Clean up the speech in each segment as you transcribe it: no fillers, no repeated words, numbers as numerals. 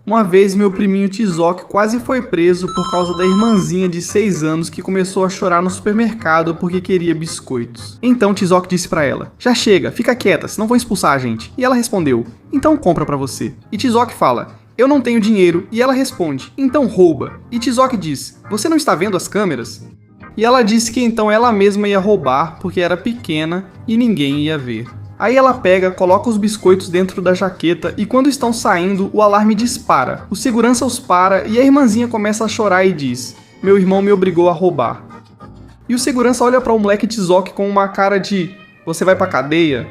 Uma vez meu priminho Tizoc quase foi preso por causa da irmãzinha de 6 anos que começou a chorar no supermercado porque queria biscoitos. Então Tizoc disse pra ela: "Já chega, fica quieta, senão vão expulsar a gente." E ela respondeu: "Então compra pra você." E Tizoc fala: "Eu não tenho dinheiro." E ela responde: "Então rouba." E Tizoc diz: "Você não está vendo as câmeras?" E ela disse que então ela mesma ia roubar porque era pequena e ninguém ia ver. Aí ela pega, coloca os biscoitos dentro da jaqueta e quando estão saindo, o alarme dispara. O segurança os para e a irmãzinha começa a chorar e diz: "Meu irmão me obrigou a roubar." E o segurança olha para o moleque Tizoc com uma cara de: "Você vai pra cadeia?"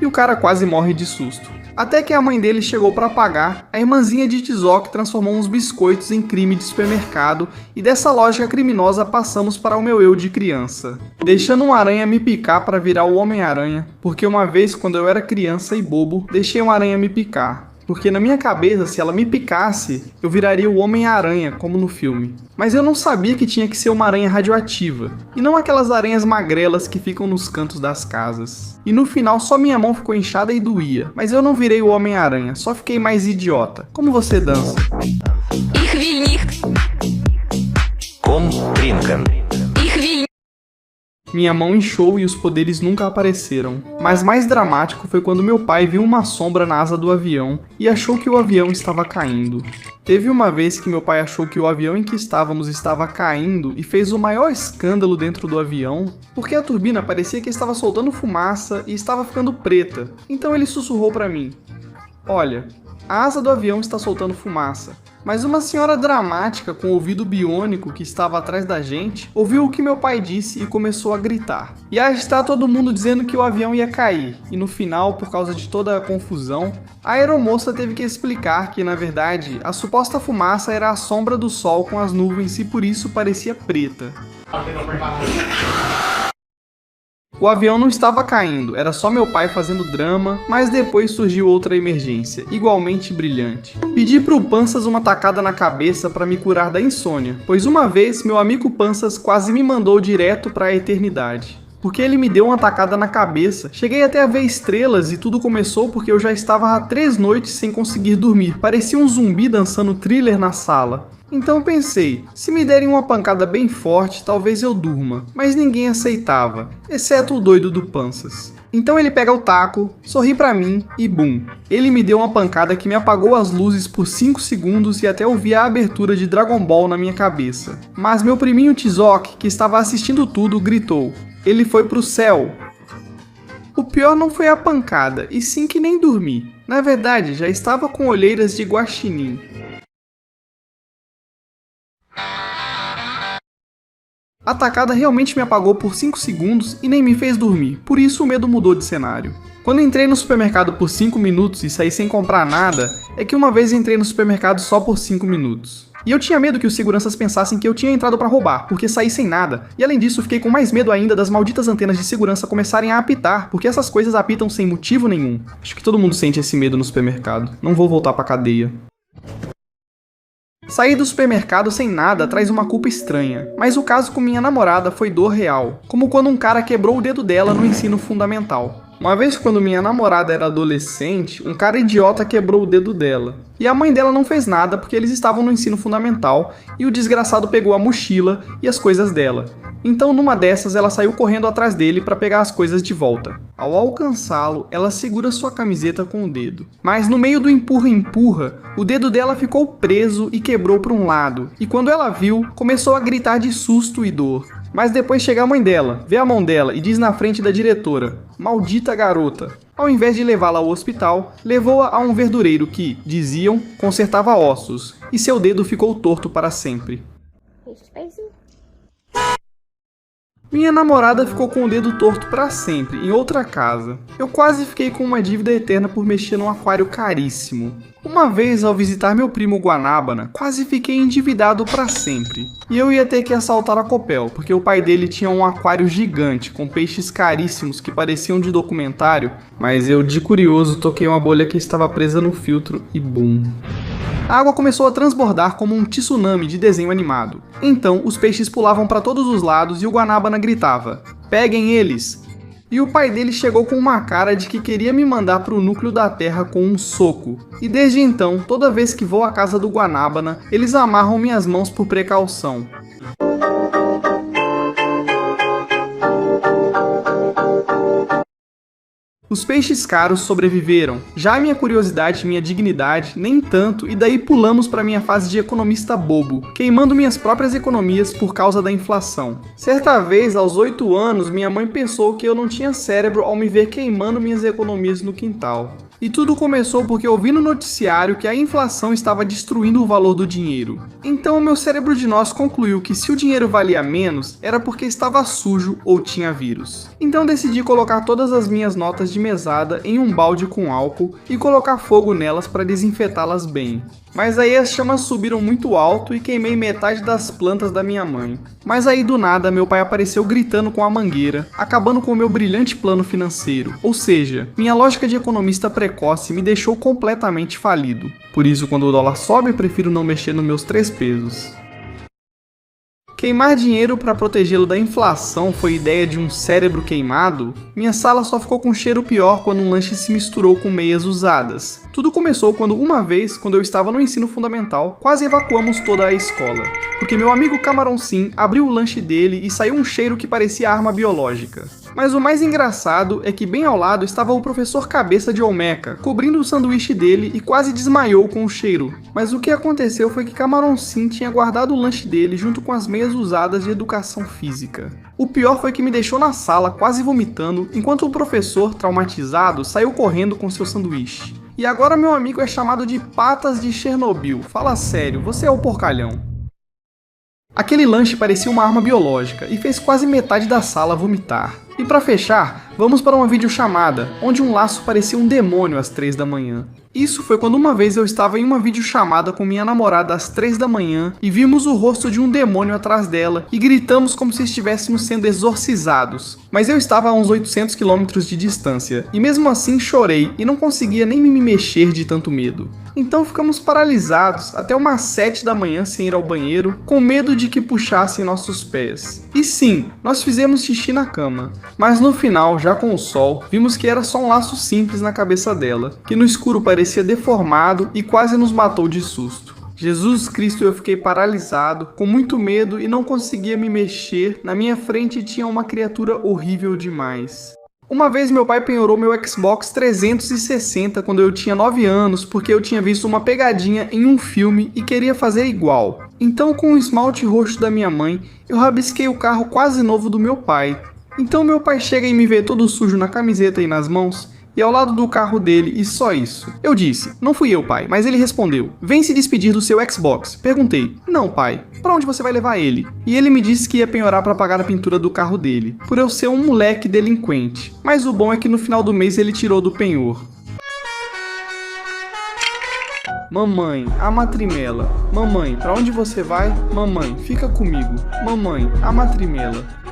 E o cara quase morre de susto. Até que a mãe dele chegou para pagar, a irmãzinha de Tizoc transformou uns biscoitos em crime de supermercado e dessa lógica criminosa passamos para o meu eu de criança. Deixando uma aranha me picar para virar o Homem-Aranha, porque uma vez quando eu era criança e bobo, deixei uma aranha me picar. Porque na minha cabeça, se ela me picasse, eu viraria o Homem-Aranha, como no filme. Mas eu não sabia que tinha que ser uma aranha radioativa, e não aquelas aranhas magrelas que ficam nos cantos das casas. E no final só minha mão ficou inchada e doía, mas eu não virei o Homem-Aranha, só fiquei mais idiota. Como você dança? Ich will nicht. Komm trinken. Ich will. Minha mão inchou e os poderes nunca apareceram. Mas mais dramático foi quando meu pai viu uma sombra na asa do avião e achou que o avião estava caindo. Teve uma vez que meu pai achou que o avião em que estávamos estava caindo e fez o maior escândalo dentro do avião, porque a turbina parecia que estava soltando fumaça e estava ficando preta. Então ele sussurrou para mim: "Olha, a asa do avião está soltando fumaça." Mas uma senhora dramática com ouvido biônico que estava atrás da gente ouviu o que meu pai disse e começou a gritar. E a agitar todo mundo dizendo que o avião ia cair. E no final, por causa de toda a confusão, a aeromoça teve que explicar que, na verdade, a suposta fumaça era a sombra do sol com as nuvens e por isso parecia preta. O avião não estava caindo, era só meu pai fazendo drama, mas depois surgiu outra emergência, igualmente brilhante. Pedi pro Panças uma tacada na cabeça para me curar da insônia, pois uma vez meu amigo Panças quase me mandou direto para a eternidade. Porque ele me deu uma tacada na cabeça, cheguei até a ver estrelas e tudo começou porque eu já estava há 3 noites sem conseguir dormir, parecia um zumbi dançando Thriller na sala. Então pensei, se me derem uma pancada bem forte, talvez eu durma, mas ninguém aceitava, exceto o doido do Panças. Então ele pega o taco, sorri pra mim e bum, ele me deu uma pancada que me apagou as luzes por 5 segundos e até ouvi a abertura de Dragon Ball na minha cabeça. Mas meu priminho Tizoc, que estava assistindo tudo, gritou: "Ele foi pro céu!" O pior não foi a pancada, e sim que nem dormi. Na verdade, já estava com olheiras de guaxinim. A tacada realmente me apagou por 5 segundos e nem me fez dormir, por isso o medo mudou de cenário. Quando entrei no supermercado por 5 minutos e saí sem comprar nada, é que uma vez entrei no supermercado só por 5 minutos. E eu tinha medo que os seguranças pensassem que eu tinha entrado pra roubar, porque saí sem nada. E além disso, fiquei com mais medo ainda das malditas antenas de segurança começarem a apitar, porque essas coisas apitam sem motivo nenhum. Acho que todo mundo sente esse medo no supermercado. Não vou voltar pra cadeia. Sair do supermercado sem nada traz uma culpa estranha, mas o caso com minha namorada foi dor real, como quando um cara quebrou o dedo dela no ensino fundamental. Uma vez quando minha namorada era adolescente, um cara idiota quebrou o dedo dela. E a mãe dela não fez nada porque eles estavam no ensino fundamental e o desgraçado pegou a mochila e as coisas dela. Então numa dessas ela saiu correndo atrás dele para pegar as coisas de volta. Ao alcançá-lo, ela segura sua camiseta com o dedo. Mas no meio do empurra-empurra, o dedo dela ficou preso e quebrou para um lado. E quando ela viu, começou a gritar de susto e dor. Mas depois chega a mãe dela, vê a mão dela e diz na frente da diretora: "Maldita garota." Ao invés de levá-la ao hospital, levou-a a um verdureiro que, diziam, consertava ossos, e seu dedo ficou torto para sempre. Minha namorada ficou com o dedo torto para sempre, em outra casa. Eu quase fiquei com uma dívida eterna por mexer num aquário caríssimo. Uma vez, ao visitar meu primo Guanábana, quase fiquei endividado para sempre. E eu ia ter que assaltar a Copel, porque o pai dele tinha um aquário gigante, com peixes caríssimos que pareciam de documentário, mas eu, de curioso, toquei uma bolha que estava presa no filtro e bum! A água começou a transbordar como um tsunami de desenho animado. Então, os peixes pulavam para todos os lados e o Guanábana gritava: "Peguem eles!" E o pai dele chegou com uma cara de que queria me mandar pro núcleo da terra com um soco. E desde então, toda vez que vou à casa do Guanábana, eles amarram minhas mãos por precaução. Os peixes caros sobreviveram, já a minha curiosidade e minha dignidade, nem tanto, e daí pulamos para minha fase de economista bobo, queimando minhas próprias economias por causa da inflação. Certa vez, aos 8 anos, minha mãe pensou que eu não tinha cérebro ao me ver queimando minhas economias no quintal. E tudo começou porque eu vi no noticiário que a inflação estava destruindo o valor do dinheiro. Então o meu cérebro de nós concluiu que se o dinheiro valia menos, era porque estava sujo ou tinha vírus. Então decidi colocar todas as minhas notas de mesada em um balde com álcool e colocar fogo nelas para desinfetá-las bem. Mas aí as chamas subiram muito alto e queimei metade das plantas da minha mãe. Mas aí do nada meu pai apareceu gritando com a mangueira, acabando com o meu brilhante plano financeiro. Ou seja, minha lógica de economista precoce me deixou completamente falido. Por isso, quando o dólar sobe, prefiro não mexer nos meus 3 pesos. Queimar dinheiro para protegê-lo da inflação foi ideia de um cérebro queimado? Minha sala só ficou com cheiro pior quando um lanche se misturou com meias usadas. Tudo começou quando uma vez, quando eu estava no ensino fundamental, quase evacuamos toda a escola. Porque meu amigo Camarão Sim abriu o lanche dele e saiu um cheiro que parecia arma biológica. Mas o mais engraçado é que bem ao lado estava o professor Cabeça de Olmeca, cobrindo o sanduíche dele e quase desmaiou com o cheiro. Mas o que aconteceu foi que Camarão Sim tinha guardado o lanche dele junto com as meias usadas de educação física. O pior foi que me deixou na sala quase vomitando, enquanto o professor, traumatizado, saiu correndo com seu sanduíche. E agora meu amigo é chamado de Patas de Chernobyl. Fala sério, você é o porcalhão. Aquele lanche parecia uma arma biológica e fez quase metade da sala vomitar. E para fechar, vamos para uma videochamada, onde um laço parecia um demônio às 3 da manhã. Isso foi quando uma vez eu estava em uma videochamada com minha namorada às 3 da manhã e vimos o rosto de um demônio atrás dela e gritamos como se estivéssemos sendo exorcizados. Mas eu estava a uns 800 km de distância e mesmo assim chorei e não conseguia nem me mexer de tanto medo. Então ficamos paralisados até umas 7 da manhã sem ir ao banheiro, com medo de que puxassem nossos pés. E sim, nós fizemos xixi na cama, mas no final, já com o sol, vimos que era só um laço simples na cabeça dela, que no escuro parecia deformado e quase nos matou de susto. Jesus Cristo, eu fiquei paralisado, com muito medo e não conseguia me mexer. Na minha frente tinha uma criatura horrível demais. Uma vez meu pai penhorou meu Xbox 360 quando eu tinha 9 anos porque eu tinha visto uma pegadinha em um filme e queria fazer igual. Então com o esmalte roxo da minha mãe, eu rabisquei o carro quase novo do meu pai. Então meu pai chega e me vê todo sujo na camiseta e nas mãos, e ao lado do carro dele, e só isso. Eu disse, não fui eu, pai, mas ele respondeu, vem se despedir do seu Xbox. Perguntei, não, pai, pra onde você vai levar ele? E ele me disse que ia penhorar pra pagar a pintura do carro dele, por eu ser um moleque delinquente. Mas o bom é que no final do mês ele tirou do penhor. Mamãe, a matrimela. Mamãe, pra onde você vai? Mamãe, fica comigo. Mamãe, a matrimela.